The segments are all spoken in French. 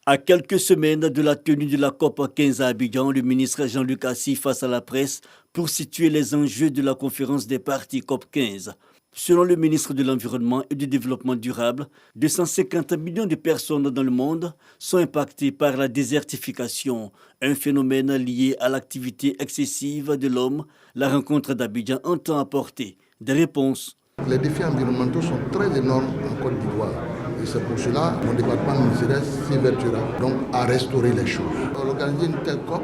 À quelques semaines de la tenue de la COP 15 à Abidjan, le ministre Jean-Luc Assis face à la presse pour situer les enjeux de la conférence des parties COP 15. Selon le ministre de l'Environnement et du Développement durable, 250 millions de personnes dans le monde sont impactées par la désertification, un phénomène lié à l'activité excessive de l'homme. La rencontre d'Abidjan entend apporter des réponses. Les défis environnementaux sont très énormes en Côte d'Ivoire. Et c'est pour cela que mon département ministériel s'évertuera donc à restaurer les choses. Pour organiser une telle COP,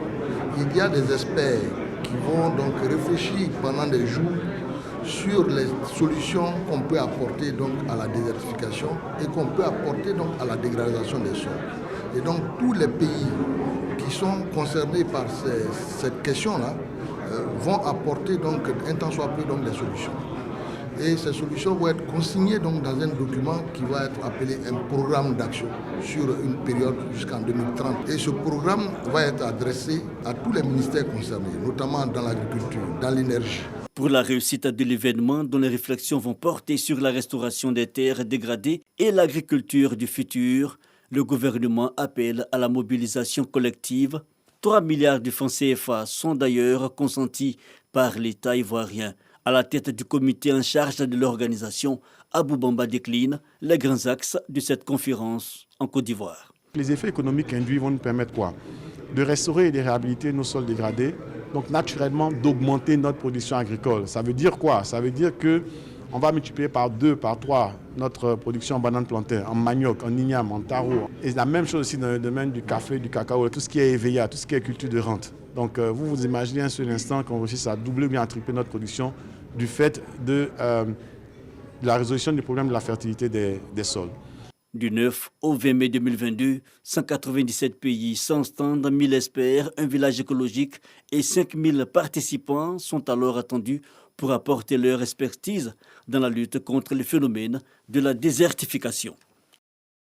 il y a des experts qui vont donc réfléchir pendant des jours sur les solutions qu'on peut apporter donc à la désertification et qu'on peut apporter donc à la dégradation des sols. Et donc tous les pays qui sont concernés par cette question-là vont apporter donc un tant soit peu donc des solutions. Et ces solutions vont être consignées donc dans un document qui va être appelé un programme d'action sur une période jusqu'en 2030. Et ce programme va être adressé à tous les ministères concernés, notamment dans l'agriculture, dans l'énergie. Pour la réussite de l'événement, dont les réflexions vont porter sur la restauration des terres dégradées et l'agriculture du futur, le gouvernement appelle à la mobilisation collective. 3 milliards de francs CFA sont d'ailleurs consentis par l'État ivoirien. À la tête du comité en charge de l'organisation, Abou Bamba décline les grands axes de cette conférence en Côte d'Ivoire. Les effets économiques induits vont nous permettre quoi? De restaurer et de réhabiliter nos sols dégradés, donc naturellement d'augmenter notre production agricole. Ça veut dire quoi? Ça veut dire qu'on va multiplier par 2, par 3 notre production en bananes plantées, en manioc, en igname, en taro. Et la même chose aussi dans le domaine du café, du cacao, tout ce qui est éveillé, tout ce qui est culture de rente. Donc vous imaginez un seul instant qu'on réussisse à doubler ou bien à tripler notre production du fait de la résolution du problème de la fertilité des sols. Du 9 au 20 mai 2022, 197 pays, 100 stands, 1000 experts, un village écologique et 5000 participants sont alors attendus pour apporter leur expertise dans la lutte contre le phénomène de la désertification.